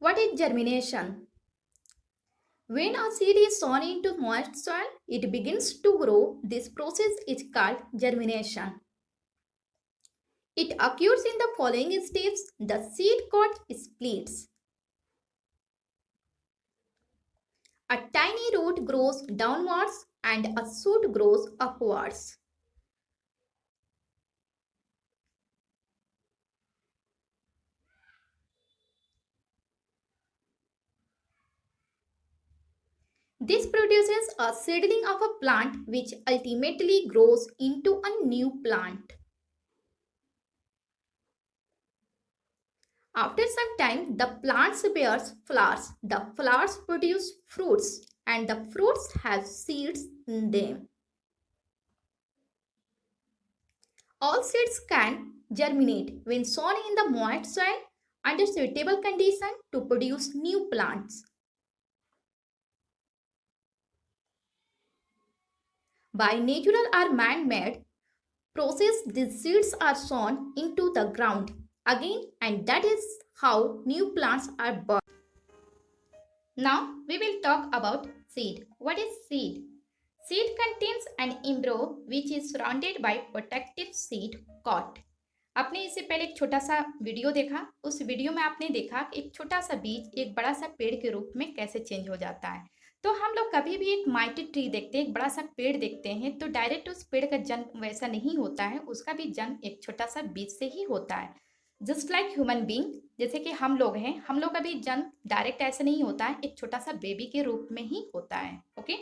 What is germination? When a seed is sown into moist soil, it begins to grow. This process is called germination. It occurs in the following steps. The seed coat splits. A tiny root grows downwards and a shoot grows upwards. This produces a seedling of a plant which ultimately grows into a new plant. After some time, the plant bears flowers. The flowers produce fruits and the fruits have seeds in them. All seeds can germinate when sown in the moist soil under suitable conditions to produce new plants. By natural or man-made process, these seeds are sown into the ground again, and that is how new plants are born. Now we will talk about seed. What is seed? Seed contains an embryo which is surrounded by protective seed coat. आपने इससे पहले एक छोटा सा video देखा। उस video में आपने देखा कि एक छोटा सा बीज एक बड़ा सा पेड़ के रूप में कैसे चेंज हो जाता है। तो हम लोग कभी भी एक माइटी ट्री देखते हैं, एक बड़ा सा पेड़ देखते हैं, तो डायरेक्ट उस पेड़ का जन्म वैसा नहीं होता है, उसका भी जन्म एक छोटा सा बीज से ही होता है। जस्ट लाइक ह्यूमन बींग, जैसे कि हम लोग हैं, हम लोग का भी जन्म डायरेक्ट ऐसे नहीं होता है, एक छोटा सा बेबी के रूप में ही होता है। ओके,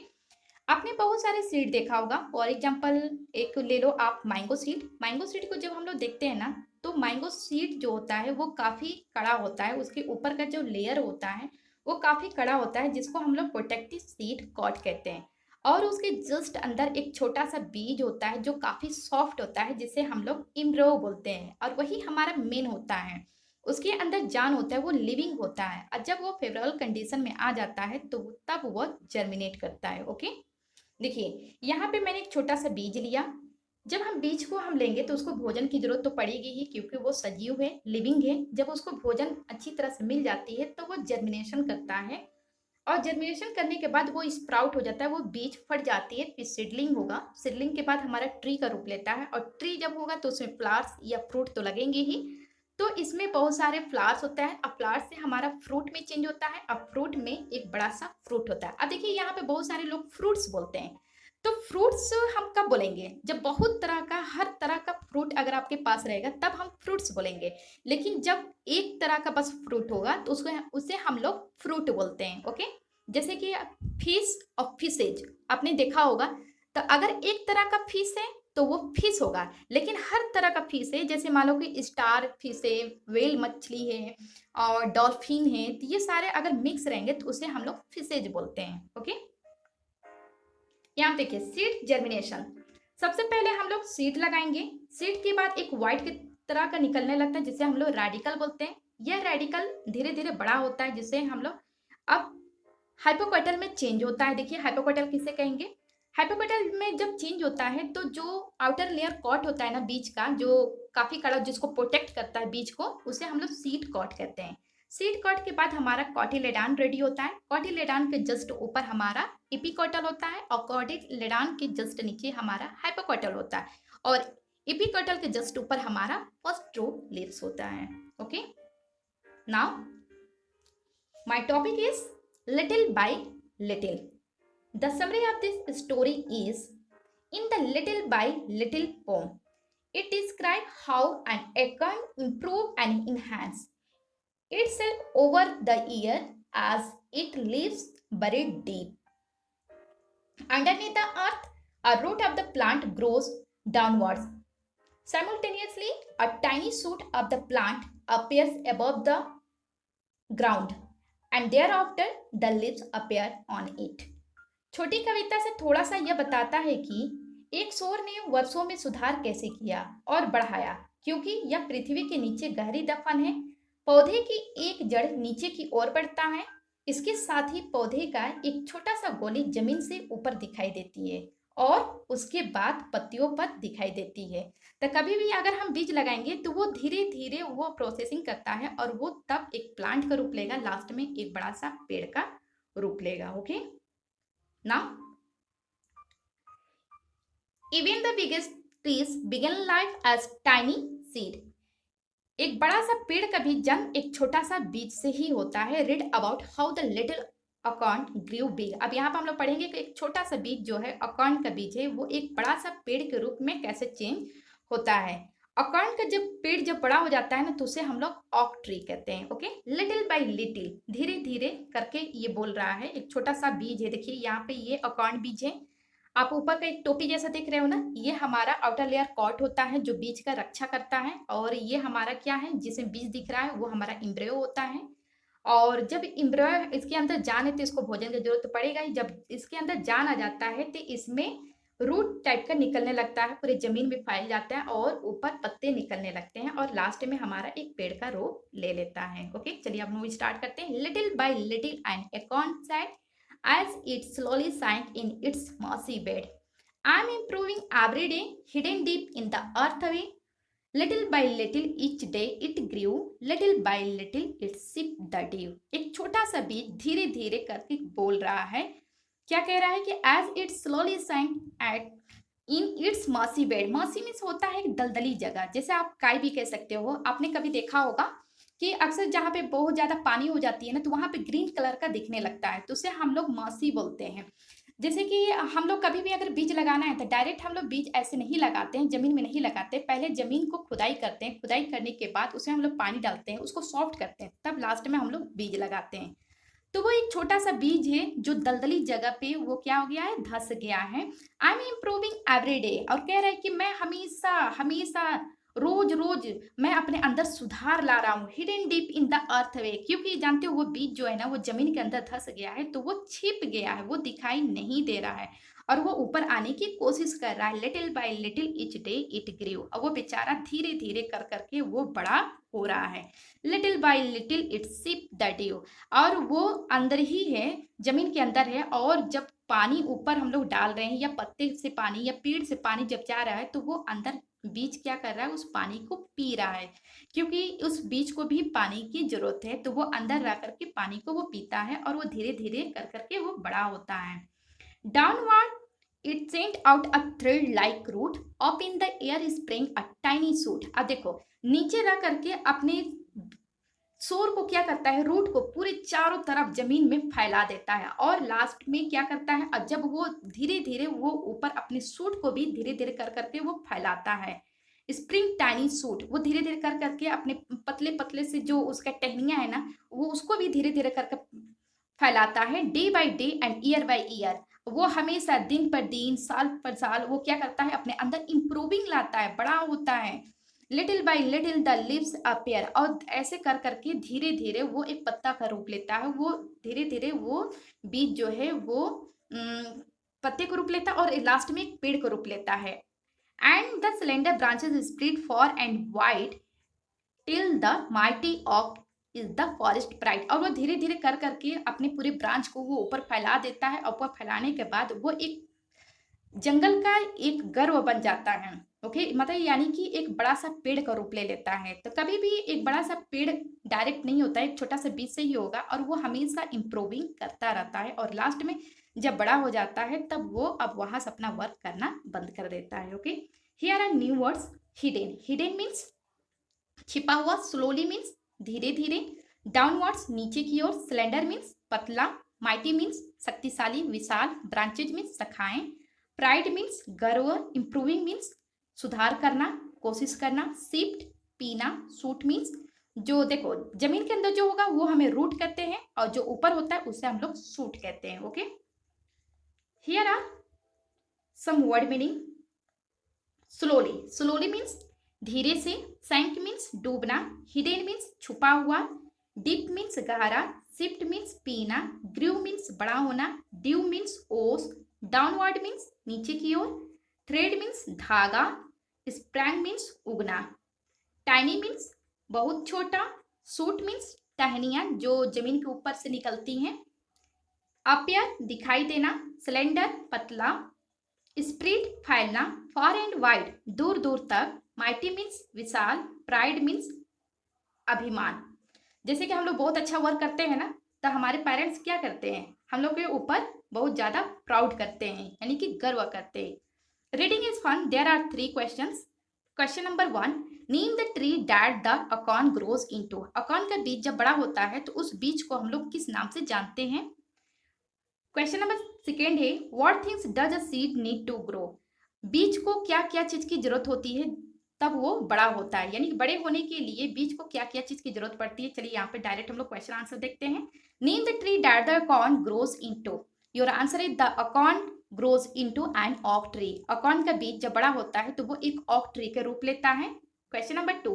आपने बहुत सारे सीड देखा होगा। फॉर एग्जाम्पल एक ले लो आप मैंगो सीड। मैंगो सीड को जब हम लोग देखते हैं ना, तो मैंगो सीड जो होता है वो काफ़ी कड़ा होता है, उसके ऊपर का जो लेयर होता है वो काफ़ी कड़ा होता है, जिसको हम लोग प्रोटेक्टिव सीड कॉट कहते हैं। और उसके जस्ट अंदर एक छोटा सा बीज होता है जो काफ़ी सॉफ्ट होता है, जिसे हम लोग इम्ब्रो बोलते हैं, और वही हमारा मेन होता है। उसके अंदर जान होता है, वो लिविंग होता है, और जब वो फेवरेबल कंडीशन में आ जाता है तो तब वो जर्मिनेट करता है। ओके, देखिए यहाँ पे मैंने एक छोटा सा बीज लिया। जब हम बीज को हम लेंगे तो उसको भोजन की जरूरत तो पड़ेगी ही, क्योंकि वो सजीव है, लिविंग है। जब उसको भोजन अच्छी तरह से मिल जाती है तो वो जर्मिनेशन करता है, और जर्मिनेशन करने के बाद वो स्प्राउट हो जाता है, वो बीज फट जाती है, फिर सीडलिंग होगा। सीडलिंग के बाद हमारा ट्री का रूप लेता है, और ट्री जब होगा तो उसमें फ्लावर्स या फ्रूट तो लगेंगे ही। तो इसमें बहुत सारे फ्लावर्स होता है। अब फ्लावर्स से हमारा फ्रूट में चेंज होता है, अब फ्रूट में एक बड़ा सा फ्रूट होता है। अब देखिए यहाँ पे बहुत सारे लोग फ्रूट्स बोलते हैं। तो फ्रूट्स हम कब बोलेंगे? जब बहुत तरह का, हर तरह का फ्रूट अगर आपके पास रहेगा तब हम फ्रूट्स बोलेंगे। लेकिन जब एक तरह का बस फ्रूट होगा तो उसको उसे हम लोग फ्रूट बोलते हैं। ओके, जैसे कि फिश और फिशेज आपने देखा होगा। तो अगर एक तरह का फिश है तो वो फिश होगा, लेकिन हर तरह का फिश है, जैसे मान लो कि स्टार फिश है, वेल मछली है और डॉल्फिन है, तो ये सारे अगर मिक्स रहेंगे तो उसे हम लोग फिशेज बोलते हैं। ओके, यहाँ देखिए सीड जर्मिनेशन। सबसे पहले हम लोग सीड लगाएंगे। सीड के बाद एक व्हाइट की तरह का निकलने लगता है, जिसे हम लोग रेडिकल बोलते हैं। यह रेडिकल धीरे धीरे बड़ा होता है, जिसे हम लोग अब हाइपोकॉटल में चेंज होता है। देखिए हाइपोकॉटल किसे कहेंगे? हाइपोकॉटल में जब चेंज होता है तो जो आउटर लेयर कॉट होता है ना बीज का, जो काफी कड़ा, जिसको प्रोटेक्ट करता है बीज को, उसे हम लोग सीड कॉट कहते हैं। सीड कॉट के बाद हमारा कॉटिलेडॉन रेडी होता है। कॉटिलेडॉन के जस्ट ऊपर हमारा इपिकॉटल होता है, और कॉटिलेडॉन के जस्ट नीचे हमारा हाइपोकॉटल होता है, और इपिकॉटल के जस्ट ऊपर हमारा फर्स्ट रो लीव्स होता है। Okay, now my topic is little by little. The summary of this story is: in the Little by Little poem, it describes how an acorn improves and enhances itself over the year as it lives buried deep. Underneath the earth, a root of the plant grows downwards. Simultaneously, a tiny shoot of the plant appears above the ground, and thereafter the leaves appear on it. छोटी कविता से थोड़ा सा यह बताता है कि एक सौर ने वर्षों में सुधार कैसे किया और बढ़ाया, क्योंकि यह पृथ्वी के नीचे गहरी दफन है। पौधे की एक जड़ नीचे की ओर बढ़ता है, इसके साथ ही पौधे का एक छोटा सा गोली जमीन से ऊपर दिखाई देती है, और उसके बाद पत्तियों पर दिखाई देती है। तो कभी भी अगर हम बीज लगाएंगे तो वो धीरे धीरे वो प्रोसेसिंग करता है और वो तब एक प्लांट का रूप लेगा, लास्ट में एक बड़ा सा पेड़ का रूप लेगा। Okay, now even the biggest trees began life as tiny seed. एक बड़ा सा पेड़ का भी जन्म एक छोटा सा बीज से ही होता है। Read about how the little acorn grew big. अब यहाँ पर हम लोग पढ़ेंगे कि एक छोटा सा बीज जो है अकॉर्न का बीज है वो एक बड़ा सा पेड़ के रूप में कैसे चेंज होता है। अकॉर्न का जब पेड़ जब बड़ा हो जाता है ना तो उसे हम लोग ऑक ट्री कहते हैं। ओके, लिटिल बाय लिटिल, धीरे धीरे करके ये बोल रहा है। एक छोटा सा बीज है, देखिए यहाँ पे ये अकॉर्न बीज है। आप ऊपर का एक टोपी जैसा देख रहे हो ना, ये हमारा आउटर लेयर कॉट होता है जो बीज का रक्षा करता है। और ये हमारा क्या है, जिसमें बीज दिख रहा है वो हमारा इम्ब्रियो होता है। और जब इम्ब्रियो इसके अंदर जान है तो इसको भोजन की जरूरत तो पड़ेगा ही। जब इसके अंदर जान आ जाता है तो इसमें रूट टाइप का निकलने लगता है, पूरे जमीन में फैल जाता है और ऊपर पत्ते निकलने लगते हैं और लास्ट में हमारा एक पेड़ का रूप ले लेता है। ओके, चलिए अब मूवी स्टार्ट करते हैं। Little by little and acorn said as it slowly sank in its mossy bed, I'm improving every day, hidden deep in the earth away. Little by little each day it grew, little by little it sipped the dew. एक छोटा सा बीज धीरे धीरे करके बोल रहा है। क्या कह रहा है कि as it slowly sank at in its mossy bed. mossy means होता है एक दलदली जगह, जैसे आप काई भी कह सकते हो। आपने कभी देखा होगा कि अक्सर जहाँ पे बहुत ज्यादा पानी हो जाती है ना तो वहां पे ग्रीन कलर का दिखने लगता है, तो उसे हम लोग मॉसी बोलते हैं। जैसे कि हम लोग कभी भी अगर बीज लगाना है तो डायरेक्ट हम लोग बीज ऐसे नहीं लगाते हैं, जमीन में नहीं लगाते। पहले जमीन को खुदाई करते हैं, खुदाई करने के बाद उसे हम लोग पानी डालते हैं, उसको सॉफ्ट करते हैं, तब लास्ट में हम लोग बीज लगाते हैं। तो वो एक छोटा सा बीज है जो दलदली जगह पे वो क्या हो गया है, धस गया है। I am improving every day, और कह रहा है कि मैं हमेशा हमेशा रोज रोज मैं अपने अंदर सुधार ला रहा हूँ। Hidden deep in the earth way, क्योंकि जानते हो वो बीज जो है ना वो जमीन के अंदर धस गया है तो वो छिप गया है, वो दिखाई नहीं दे रहा है और वो ऊपर आने की कोशिश कर रहा है। Little by little each day it grew, और वो बेचारा धीरे धीरे कर करके वो बड़ा हो रहा है। Little by little it sip the dew, और वो अंदर ही है, जमीन के अंदर है। और जब पानी ऊपर हम लोग डाल रहे हैं या पत्ते से पानी या पेड़ से पानी जब जा रहा है तो वो अंदर बीज क्या कर रहा है, उस पानी को पी रहा है, क्योंकि उस बीज को भी पानी की जरूरत है। तो वो अंदर रह करके पानी को वो पीता है और वो धीरे धीरे कर करके वो बड़ा होता है। Downward it sent out a thread like root, up in the air spring a tiny shoot. अब देखो नीचे रह करके अपने सोर को क्या करता है, रूट को पूरे चारों तरफ जमीन में फैला देता है और लास्ट में क्या करता है, और जब वो धीरे धीरे वो ऊपर अपने सूट को भी धीरे धीरे कर करके वो फैलाता है। स्प्रिंग टाइनी सूट, वो धीरे धीरे कर करके अपने पतले पतले से जो उसका टहनियां है ना वो उसको भी धीरे धीरे करके फैलाता है। Day by day and year by year, वो हमेशा दिन पर दिन साल पर साल वो क्या करता है, अपने अंदर इंप्रूविंग लाता है, बड़ा होता है। Little by little the leaves appear, और ऐसे कर करके धीरे धीरे वो एक पत्ता का रूप लेता है। वो धीरे धीरे वो बीज जो है वो पत्ते को रूप लेता है और लास्ट में एक पेड़ को रूप लेता है। And the cylinder branches spread for and wide till the mighty ऑक इज द फॉरेस्ट प्राइड, और वो धीरे धीरे कर करके अपने पूरे ब्रांच को वो ऊपर फैला देता है। ऊपर फैलाने के बाद वो एक जंगल का एक गर्व बन जाता है। ओके, मतलब यानी कि एक बड़ा सा पेड़ का रूप ले लेता है। तो कभी भी एक बड़ा सा पेड़ डायरेक्ट नहीं होता है, एक छोटा सा बीज से ही होगा और वो हमेशा इंप्रूविंग करता रहता है और लास्ट में जब बड़ा हो जाता है तब वो अब वहां से अपना वर्क करना बंद कर देता है। Okay, here are new words. Hidden, hidden means छिपा हुआ, स्लोली मीन्स धीरे धीरे, डाउनवर्ड्स नीचे की ओर, सिलेंडर मीन्स पतला, माइटी मीन्स शक्तिशाली विशाल, ब्रांचेज मीन्स शाखाएं, प्राइड मीन्स गर्व, इंप्रूविंग मीन्स सुधार करना, कोशिश करना, सिफ्ट पीना, सूट मीन्स जो देखो जमीन के अंदर जो होगा वो हमें रूट कहते हैं और जो ऊपर होता है उसे हम लोग सूट कहते हैं। Okay, here are some word meaning. Slowly, slowly means धीरे से, सैंक मीन्स डूबना, हिडन मीन्स छुपा हुआ, डीप मीन्स गहरा, सिफ्ट मीन्स पीना, ग्रीव मीन्स बड़ा होना, ड्यू मीन्स ओस, डाउनवर्ड मीन्स नीचे की ओर, थ्रेड मीन्स धागा, स्प्रैंग मीन्स उगना, टाइनी मीन्स बहुत छोटा, सूट मीन्स टहनियां जो जमीन के ऊपर से निकलती हैं, अपियर दिखाई देना, सिलेंडर पतला, स्प्रेड फैलना, फार एंड वाइड दूर दूर तक, माइटी मीन्स विशाल, प्राइड मीन्स अभिमान। जैसे कि हम लोग बहुत अच्छा वर्क करते हैं ना, तो हमारे पेरेंट्स क्या करते हैं, हम लोग के ऊपर बहुत ज़्यादा प्राउड करते हैं, यानी कि गर्व करते हैं। Reading is fun, there are 3 questions. Question number 1, name the tree that the acorn grows into. Acorn का बीज जब बड़ा होता है तो उस बीज को हम लोग किस नाम से जानते हैं। क्वेश्चन नंबर 2 है, what things does a seed need to grow. बीज को क्या क्या चीज की जरूरत होती है तब वो बड़ा होता है, यानी कि बड़े होने के लिए बीज को क्या क्या चीज की जरूरत पड़ती है। चलिए यहाँ पे डायरेक्ट हम लोग क्वेश्चन आंसर देखते हैं। Name the tree that the acorn grows into. Your answer is the acorn grows into an oak tree. Acorn का बीज जब बड़ा होता है तो वो एक ऑक ट्री के रूप लेता है। Question number 2,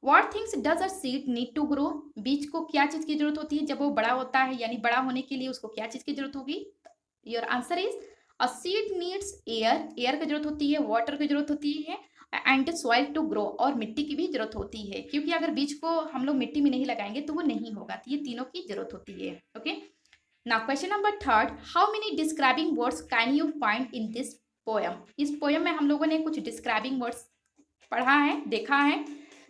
what things does a seed need to grow. बीज को क्या चीज की जरूरत होती है जब वो बड़ा होता है, यानी बड़ा होने के लिए उसको क्या चीज की जरूरत होगी। Your answer is a seed needs air. Air की जरूरत होती है, वाटर की जरूरत होती है एंड सॉइल टू ग्रो, और मिट्टी की भी जरूरत होती है, क्योंकि अगर बीज को हम लोग मिट्टी में नहीं लगाएंगे तो वो नहीं होगा। तो ये तीनों की जरूरत होती है। Okay, now question number 3, how many describing words can you find in this poem. इस पोयम में हम लोगों ने कुछ डिस्क्राइबिंग वर्ड्स पढ़ा है, देखा है,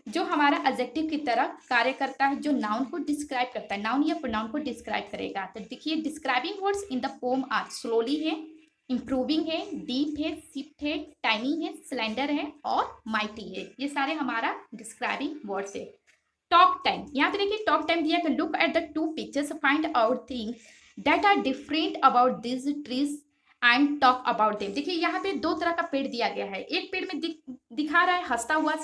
जो हमारा एडजेक्टिव की तरह कार्य करता है, जो नाउन को डिस्क्राइब करता है, नाउन या प्रोनाउन को डिस्क्राइब करेगा। तो देखिए, describing words in the poem are slowly है, इम्प्रूविंग है, डीप है, शिफ्ट है, टाइनी है, स्लेंडर है और माइटी है। ये सारे हमारा डिस्क्राइबिंग वर्ड्स है। टॉक टाइम, यहाँ पे देखिए टॉक टाइम दिया है, look at the 2 pictures, find out things that are different about this trees and talk about them. देखिए यहाँ पे 2 तरह का पेड़ दिया गया है। एक पेड़ में दिखा रहा है हंसता हुआ,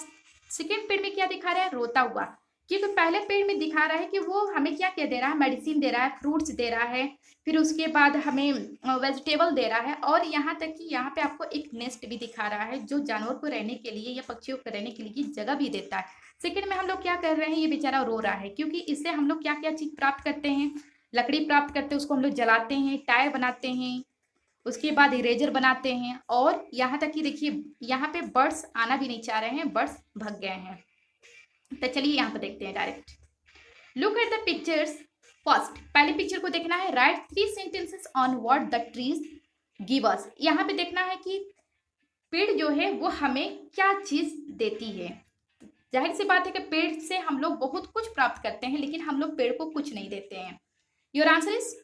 सेकेंड पेड़ में क्या दिखा रहा है, रोता हुआ। क्योंकि पहले पेड़ में दिखा रहा है कि वो हमें क्या क्या दे रहा है, मेडिसिन दे रहा है, फ्रूट्स दे रहा है, फिर उसके बाद हमें वेजिटेबल दे रहा है, और यहाँ तक कि यहाँ पे आपको एक नेस्ट भी दिखा रहा है, जो जानवर को रहने के लिए या पक्षियों को रहने के लिए जगह भी देता है। सेकेंड में हम लोग क्या कर रहे हैं, ये बेचारा रो रहा है, क्योंकि इससे हम लोग क्या क्या चीज प्राप्त करते हैं, लकड़ी प्राप्त करते हैं, उसको हम लोग जलाते हैं, टायर बनाते हैं, उसके बाद इरेजर बनाते हैं, और यहाँ तक कि देखिए यहाँ पे बर्ड्स आना भी नहीं चाह रहे हैं, बर्ड्स भग गए हैं। तो चलिए यहाँ पे देखते हैं direct. Look at the pictures. First, पहले पिक्चर को देखना है, write 3 sentences on what the trees give us. यहाँ पे देखना है कि पेड़ जो है वो हमें क्या चीज देती है। जाहिर सी बात है कि पेड़ से हम लोग बहुत कुछ प्राप्त करते हैं, लेकिन हम लोग पेड़ को कुछ नहीं देते हैं। Your answer is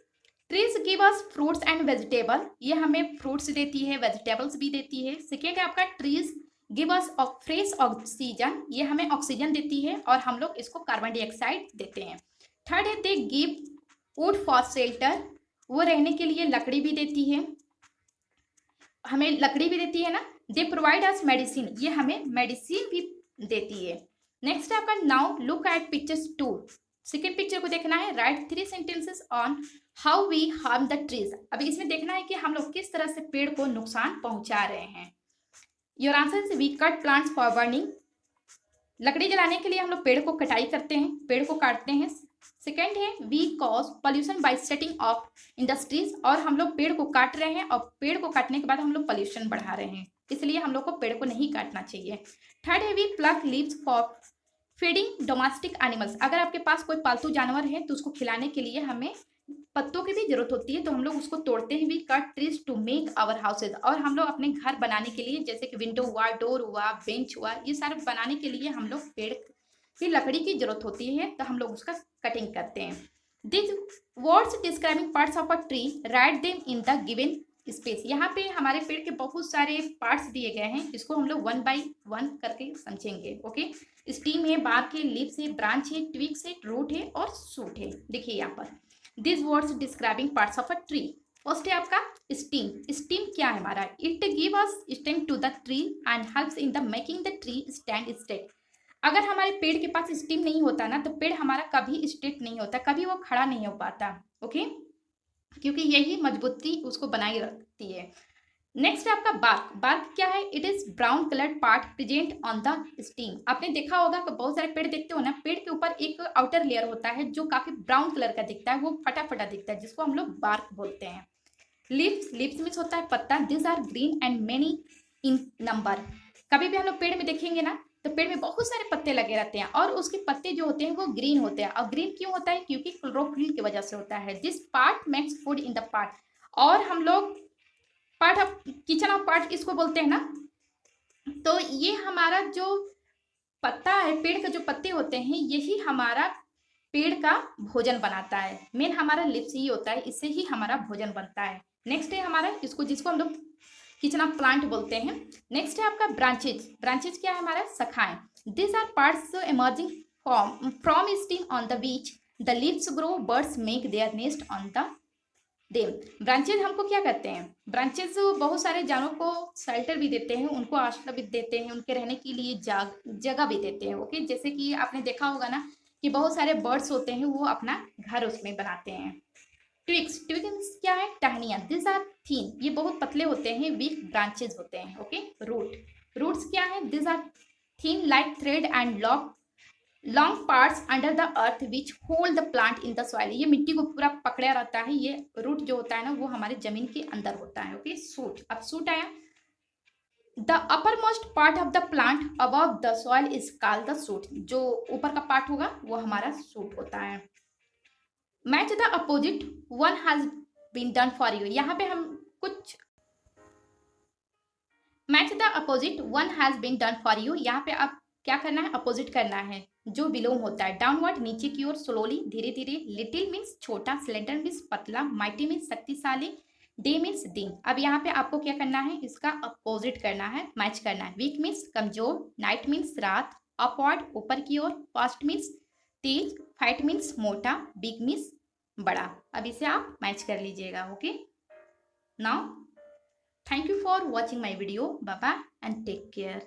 trees give us fruits and vegetable. ये हमें फ्रूट्स देती है, वेजिटेबल्स भी देती है। सेकेंड है आपका trees give us fresh oxygen. ये हमें ऑक्सीजन देती है और हम लोग इसको कार्बन डाइऑक्साइड देते हैं। थर्ड है they give would for shelter. वो रहने के लिए लकड़ी भी देती है, हमें लकड़ी भी देती है ना। They provide us medicine. ये हमें मेडिसिन भी देती है। नेक्स्ट है आपका now look at pictures 2। Second picture को देखना है, write 3 sentences on how we harm the trees. अभी इसमें देखना है कि हम लोग किस तरह से पेड़ को नुकसान पहुंचा रहे हैं। Your answer is we cut plants for burning. लकड़ी जलाने के लिए हम लोग पेड़ को कटाई करते हैं, पेड़ को काटते हैं। सेकेंड है we cause pollution by setting off industries. और हम लोग पेड़ को काट रहे हैं, और पेड़ को काटने के बाद हम लोग पॉल्यूशन बढ़ा रहे हैं, इसलिए हम लोग को पेड़ को नहीं काटना चाहिए। थर्ड है we pluck leaves for feeding domestic animals. अगर आपके पास कोई पालतू जानवर है तो उसको खिलाने के लिए हमें पत्तों की भी जरूरत होती है, तो हम लोग उसको तोड़ते हैं। We cut trees to make our houses. और हम लोग अपने घर बनाने के लिए, जैसे कि विंडो हुआ, डोर हुआ, बेंच हुआ, ये सारे बनाने के लिए हम लोग पेड़ की लकड़ी की जरूरत होती है, तो हम लोग उसका कटिंग करते हैं। This words describing parts of a tree, write them in the given space. यहाँ पे हमारे पेड़ के बहुत सारे पार्ट्स दिए गए हैं, इसको हम लोग 1 by 1 करके समझेंगे। ओके, स्टीम है, बार्क है, लीव्स है, ब्रांच है, ट्विग्स है, रूट है और शूट है। देखिए यहाँ पर this words describing parts of a tree. First है आपका स्टीम। स्टीम क्या है हमारा, it give us strength to the tree and helps in the making the tree stand straight. अगर हमारे पेड़ के पास स्टीम नहीं होता ना, तो पेड़ हमारा कभी स्ट्रेट नहीं होता, कभी वो खड़ा नहीं हो पाता। ओके, क्योंकि यही मजबूती उसको बनाई रखती है। नेक्स्ट है आपका बार्क। बार्क क्या है, it is brown coloured part present on the steam. आपने देखा होगा कि बहुत सारे पेड़ देखते हो ना, पेड़ के ऊपर एक आउटर लेयर होता है जो काफी ब्राउन कलर का दिखता है, वो फटा फटा दिखता है, जिसको हम लोग बार्क बोलते हैं। लीव्स, लीव्स मीन्स होता है पत्ता। This are green and many in number. कभी भी हम लोग पेड़ में देखेंगे ना, तो पेड़ में बहुत सारे पत्ते लगे रहते हैं, और उसके पत्ते जो होते हैं वो ग्रीन होते हैं। और ग्रीन क्यों होता है, क्योंकि क्लोरोफिल की वजह से होता है। This part makes food in the part. और हम लोग part of kitchen of part इसको बोलते हैं ना। तो ये हमारा जो पत्ता है, पेड़ के जो पत्ते होते हैं, यही हमारा पेड़ का भोजन बनाता है। मेन हमारा लिप्स ही होता है, इससे ही हमारा भोजन बनता है। नेक्स्ट है हमारा इसको, जिसको हम लोग किचन ऑफ प्लांट बोलते हैं। नेक्स्ट है आपका ब्रांचेज। ब्रांचेज क्या है हमारा? शाखाएं। This are parts emerging from stem on the beach the leaves grow, birds make their nest on the them. Branches हमको क्या करते हैं? ब्रांचेज बहुत सारे जानवरों को शेल्टर भी देते हैं, उनको आश्रय भी देते हैं, उनके रहने के लिए जगह भी देते हैं। ओके, जैसे कि आपने देखा होगा ना कि बहुत सारे बर्ड्स होते हैं, वो अपना घर उसमें बनाते हैं। ट्विक्स, ट्विक्स क्या है? टहनियाँ। दिस आर थीन, ये बहुत पतले होते हैं, वीक ब्रांचेज होते हैं। ओके, रूट, रूट्स क्या है? This are thin like thread and long parts under the earth which hold the plant in the soil. ये मिट्टी को पूरा पकड़ा रहता है। ये रूट जो होता है ना, वो हमारे जमीन के अंदर होता है। ओके, सूट, अब सूट आया। The upper most part of the plant above the soil is called the suit. जो ऊपर का पार्ट होगा वो हमारा सूट होता है। Match the opposite one has been done for you. यहाँ पे हम कुछ match the opposite one has been done for you, यहाँ पे आप क्या करना है? अपोजिट करना है। जो बिलोंग होता है डाउनवर्ड, नीचे की ओर, स्लोली, धीरे धीरे। लिटिल मीन्स छोटा, स्लेंडर मीन्स पतला, माइटी मीन्स शक्तिशाली, डे मीन्स दिन। अब यहाँ पे आपको क्या करना है? इसका अपोजिट करना है, मैच करना है। वीक मीन्स कमजोर, नाइट मीन्स रात, अपवर्ड ऊपर की ओर, फास्ट मीन्स तेज, फाइट मीन्स मोटा, बिग मीन्स बड़ा। अब इसे आप मैच कर लीजिएगा। Okay, now thank you for watching my video. Bye bye and take care.